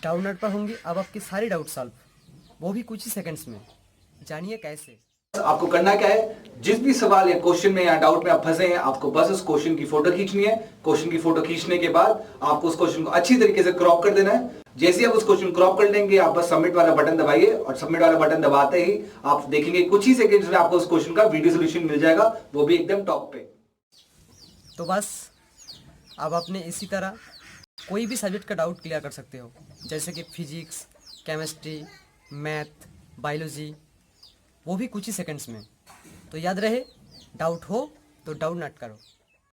Doubt note पर होंगी अब आपकी सारी डाउट सॉल्व, वो भी कुछ ही सेकंड्स में। जानिए कैसे। आपको करना क्या है, जिस भी सवाल या क्वेश्चन में या डाउट में आप फंसे हैं, आपको बस उस क्वेश्चन की फोटो खींचनी है। क्वेश्चन की फोटो खींचने के बाद आपको उस क्वेश्चन को अच्छी तरीके से क्रॉप कर देना है। जैसे ही आप उस क्वेश्चन क्रॉप कर लेंगे, आप बस सबमिट वाला बटन दबाइए और सबमिट वाला बटन दबाते ही आप देखेंगे कुछ ही सेकंड्स में आपको उस क्वेश्चन का वीडियो सोल्यूशन मिल जाएगा, वो भी एकदम टॉप पे। तो बस अब आपने इसी तरह कोई भी सब्जेक्ट का डाउट क्लियर कर सकते हो, जैसे कि फिजिक्स, केमिस्ट्री, मैथ, बायोलॉजी, वो भी कुछ ही सेकंड्स में। तो याद रहे, डाउट हो तो डाउट नॉट करो।